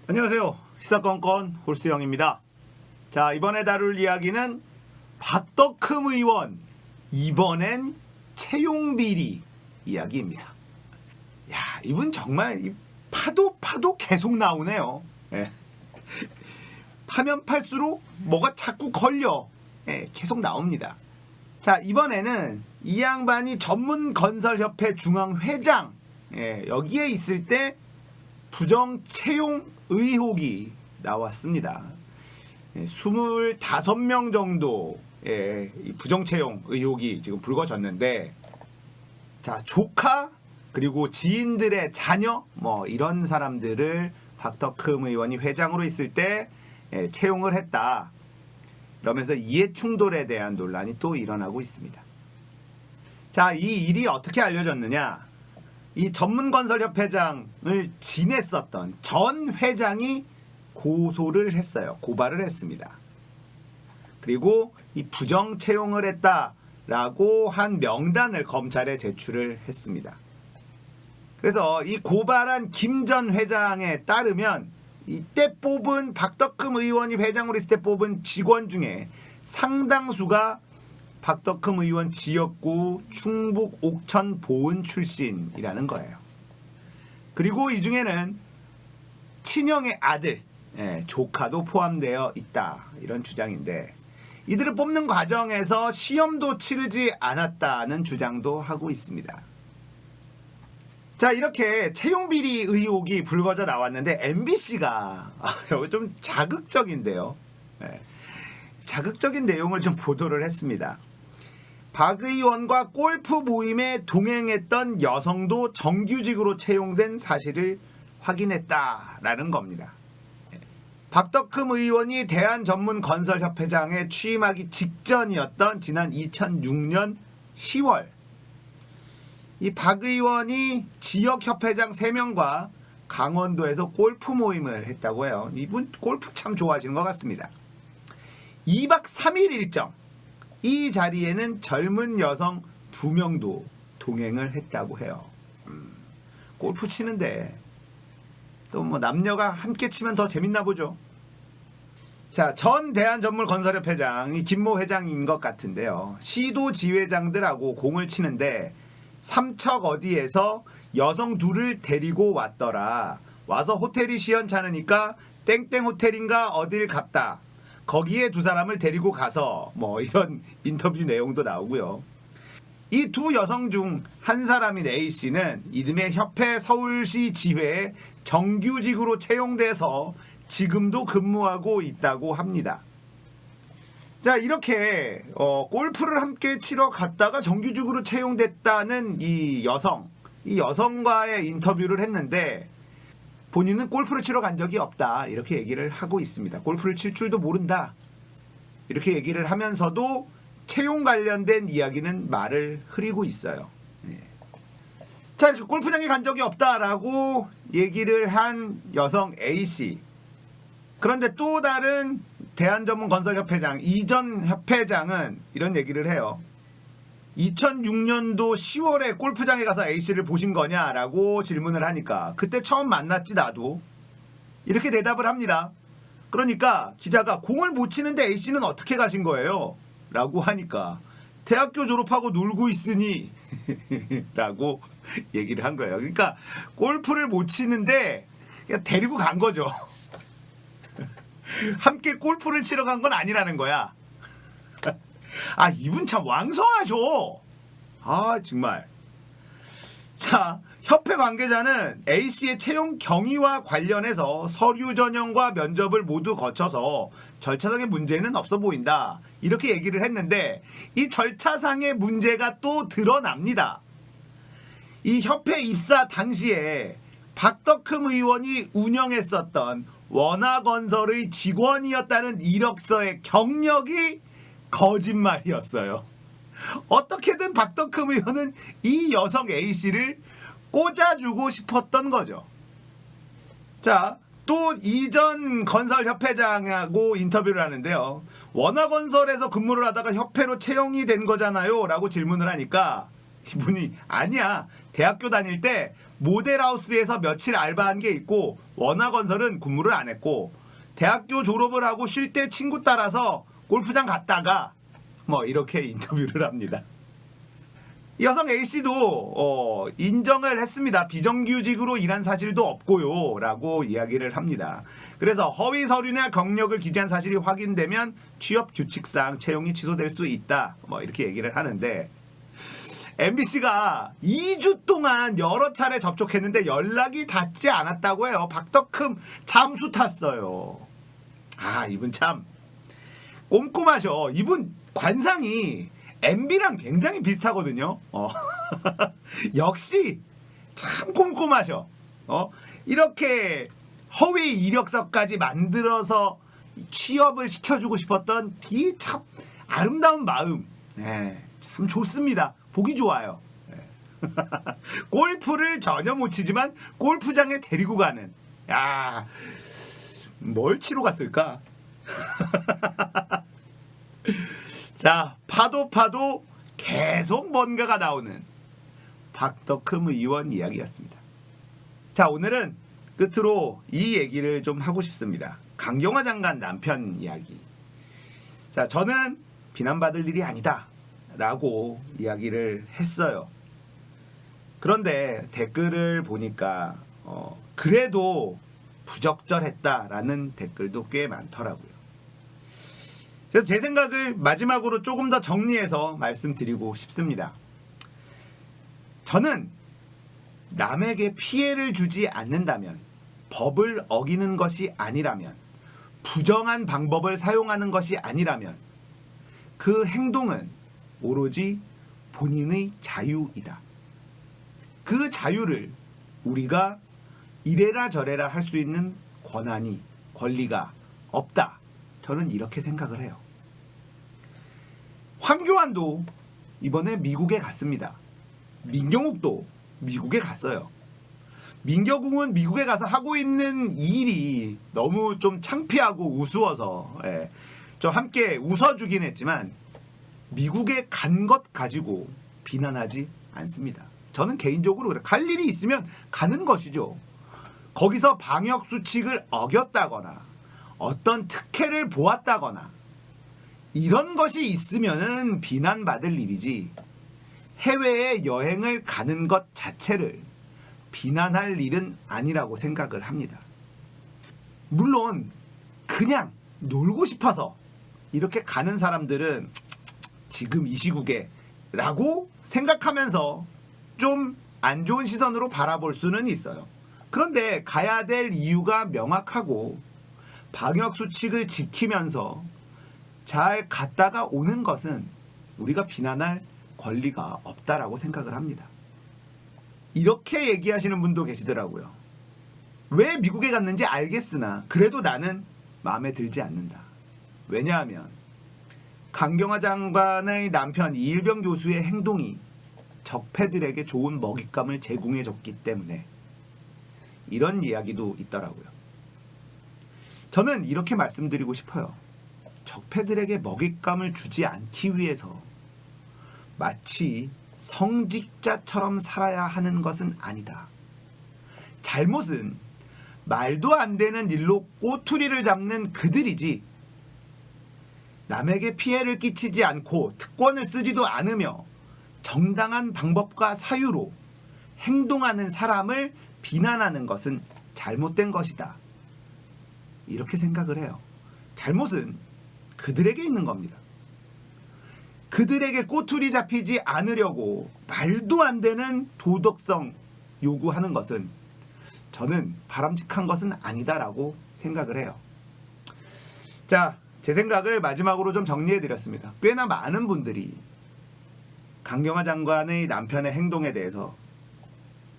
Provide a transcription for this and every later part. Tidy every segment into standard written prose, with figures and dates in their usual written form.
안녕하세요. 시사건건 홀수영입니다. 자, 이번에 다룰 이야기는 박덕흠 의원 이번엔 채용비리 이야기입니다. 야, 이분 정말 파도 계속 나오네요. 예. 파면 팔수록 뭐가 자꾸 걸려. 예, 계속 나옵니다. 자, 이번에는 이 양반이 전문건설협회 중앙회장, 예, 여기에 있을 때 부정 채용 의혹이 나왔습니다. 25명 정도의 부정 채용 의혹이 지금 불거졌는데, 자, 조카 그리고 지인들의 자녀 뭐 이런 사람들을 박덕흠 의원이 회장으로 있을 때 채용을 했다. 그러면서 이해충돌에 대한 논란이 또 일어나고 있습니다. 자, 이 일이 어떻게 알려졌느냐? 이 전문건설협회장을 지냈었던 전 회장이 고소를 했어요. 고발을 했습니다. 그리고 이 부정 채용을 했다라고 한 명단을 검찰에 제출을 했습니다. 그래서 이 고발한 김 전 회장에 따르면 이때 뽑은 박덕흠 의원이 회장으로 있을 때 뽑은 직원 중에 상당수가 박덕흠 의원 지역구 충북 옥천 보은 출신이라는 거예요. 그리고 이 중에는 친형의 아들, 조카도 포함되어 있다. 이런 주장인데, 이들을 뽑는 과정에서 시험도 치르지 않았다는 주장도 하고 있습니다. 자, 이렇게 채용비리 의혹이 불거져 나왔는데 MBC가 여기 좀 자극적인데요. 자극적인 내용을 좀 보도를 했습니다. 박 의원과 골프 모임에 동행했던 여성도 정규직으로 채용된 사실을 확인했다라는 겁니다. 박덕흠 의원이 대한전문건설협회장에 취임하기 직전이었던 지난 2006년 10월, 이 박 의원이 지역협회장 3명과 강원도에서 골프 모임을 했다고 해요. 이분 골프 참 좋아하시는 것 같습니다. 2박 3일 일정, 이 자리에는 젊은 여성 2명도 동행을 했다고 해요. 골프 치는데 또 뭐 남녀가 함께 치면 더 재밌나 보죠. 자, 전 대한전문건설협회장이 김모 회장인 것 같은데요. 시도지회장들하고 공을 치는데 삼척 어디에서 여성 2을 데리고 왔더라. 와서 호텔이 시원찮으니까 땡땡 호텔인가 어딜 갔다. 거기에 2 사람을 데리고 가서 뭐 이런 인터뷰 내용도 나오고요. 이 2 여성 중 한 사람인 A씨는 이듬해 협회 서울시 지회에 정규직으로 채용돼서 지금도 근무하고 있다고 합니다. 자, 이렇게 골프를 함께 치러 갔다가 정규직으로 채용됐다는 이 여성과의 인터뷰를 했는데, 본인은 골프를 치러 간 적이 없다 이렇게 얘기를 하고 있습니다. 골프를 칠 줄도 모른다 이렇게 얘기를 하면서도 채용 관련된 이야기는 말을 흐리고 있어요. 자, 이렇게 골프장에 간 적이 없다라고 얘기를 한 여성 A씨. 그런데 또 다른 대한전문건설협회장 이전 협회장은 이런 얘기를 해요. 2006년도 10월에 골프장에 가서 A씨를 보신 거냐라고 질문을 하니까, 그때 처음 만났지 나도, 이렇게 대답을 합니다. 그러니까 기자가 공을 못 치는데 A씨는 어떻게 가신 거예요? 라고 하니까 대학교 졸업하고 놀고 있으니 라고 얘기를 한 거예요. 그러니까 골프를 못 치는데 그냥 데리고 간 거죠. 함께 골프를 치러 간 건 아니라는 거야. 아, 이분 참 왕성하죠. 아, 정말. 자, 협회 관계자는 A씨의 채용 경위와 관련해서 서류 전형과 면접을 모두 거쳐서 절차상의 문제는 없어 보인다 이렇게 얘기를 했는데, 이 절차상의 문제가 또 드러납니다. 이 협회 입사 당시에 박덕흠 의원이 운영했었던 원화건설의 직원이었다는 이력서의 경력이 거짓말이었어요. 어떻게든 박덕흠 의원은 이 여성 A씨를 꽂아주고 싶었던 거죠. 자, 또 이전 건설협회장하고 인터뷰를 하는데요. 원화건설에서 근무를 하다가 협회로 채용이 된 거잖아요 라고 질문을 하니까 이분이 아니야, 대학교 다닐 때 모델하우스에서 며칠 알바한 게 있고 원화건설은 근무를 안 했고 대학교 졸업을 하고 쉴 때 친구 따라서 골프장 갔다가 뭐 이렇게 인터뷰를 합니다. 여성 A씨도 인정을 했습니다. 비정규직으로 일한 사실도 없고요 라고 이야기를 합니다. 그래서 허위 서류나 경력을 기재한 사실이 확인되면 취업규칙상 채용이 취소될 수 있다 뭐 이렇게 얘기를 하는데, MBC가 2주 동안 여러 차례 접촉했는데 연락이 닿지 않았다고 해요. 박덕흠 잠수 탔어요. 아, 이분 참 꼼꼼하셔. 이분 관상이 MB랑 굉장히 비슷하거든요. 역시 참 꼼꼼하셔. 이렇게 허위 이력서까지 만들어서 취업을 시켜주고 싶었던 이 참 아름다운 마음, 네, 참 좋습니다. 보기 좋아요. 네. 골프를 전혀 못 치지만 골프장에 데리고 가는, 야, 뭘 치러 갔을까? 자, 파도 계속 뭔가가 나오는 박덕흠 의원 이야기였습니다. 자, 오늘은 끝으로 이 얘기를 좀 하고 싶습니다. 강경화 장관 남편 이야기. 자, 저는 비난받을 일이 아니다 라고 이야기를 했어요. 그런데 댓글을 보니까 그래도 부적절했다라는 댓글도 꽤 많더라고요. 그래서 제 생각을 마지막으로 조금 더 정리해서 말씀드리고 싶습니다. 저는 남에게 피해를 주지 않는다면, 법을 어기는 것이 아니라면, 부정한 방법을 사용하는 것이 아니라면 그 행동은 오로지 본인의 자유이다. 그 자유를 우리가 이래라 저래라 할 수 있는 권리가 없다. 저는 이렇게 생각을 해요. 황교안도 이번에 미국에 갔습니다. 민경욱도 미국에 갔어요. 민경욱은 미국에 가서 하고 있는 일이 너무 좀 창피하고 우스워서 좀 함께 웃어주긴 했지만 미국에 간 것 가지고 비난하지 않습니다. 저는 개인적으로 그래. 갈 일이 있으면 가는 것이죠. 거기서 방역 수칙을 어겼다거나 어떤 특혜를 보았다거나 이런 것이 있으면은 비난받을 일이지, 해외에 여행을 가는 것 자체를 비난할 일은 아니라고 생각을 합니다. 물론 그냥 놀고 싶어서 이렇게 가는 사람들은 지금 이 시국에 라고 생각하면서 좀 안 좋은 시선으로 바라볼 수는 있어요. 그런데 가야 될 이유가 명확하고 방역 수칙을 지키면서 잘 갔다가 오는 것은 우리가 비난할 권리가 없다라고 생각을 합니다. 이렇게 얘기하시는 분도 계시더라고요. 왜 미국에 갔는지 알겠으나 그래도 나는 마음에 들지 않는다. 왜냐하면 강경화 장관의 남편 이일병 교수의 행동이 적폐들에게 좋은 먹잇감을 제공해줬기 때문에, 이런 이야기도 있더라고요. 저는 이렇게 말씀드리고 싶어요. 적폐들에게 먹잇감을 주지 않기 위해서 마치 성직자처럼 살아야 하는 것은 아니다. 잘못은 말도 안 되는 일로 꼬투리를 잡는 그들이지, 남에게 피해를 끼치지 않고 특권을 쓰지도 않으며 정당한 방법과 사유로 행동하는 사람을 비난하는 것은 잘못된 것이다. 이렇게 생각을 해요. 잘못은 그들에게 있는 겁니다. 그들에게 꼬투리 잡히지 않으려고 말도 안 되는 도덕성 요구하는 것은 저는 바람직한 것은 아니다라고 생각을 해요. 자, 제 생각을 마지막으로 좀 정리해드렸습니다. 꽤나 많은 분들이 강경화 장관의 남편의 행동에 대해서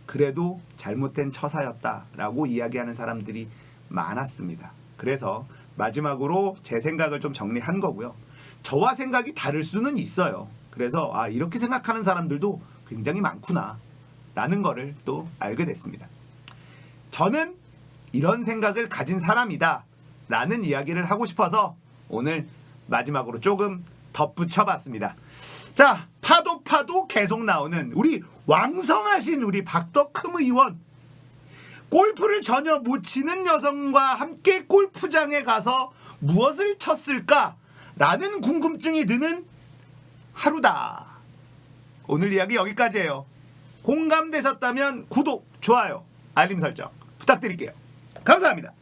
그래도 잘못된 처사였다라고 이야기하는 사람들이 많았습니다. 그래서 마지막으로 제 생각을 좀 정리한 거고요. 저와 생각이 다를 수는 있어요. 그래서 이렇게 생각하는 사람들도 굉장히 많구나 라는 거를 또 알게 됐습니다. 저는 이런 생각을 가진 사람이다 라는 이야기를 하고 싶어서 오늘 마지막으로 조금 덧붙여 봤습니다. 자, 파도 계속 나오는 우리 왕성하신 우리 박덕흠 의원, 골프를 전혀 못 치는 여성과 함께 골프장에 가서 무엇을 쳤을까라는 궁금증이 드는 하루다. 오늘 이야기 여기까지예요. 공감되셨다면 구독, 좋아요, 알림 설정 부탁드릴게요. 감사합니다.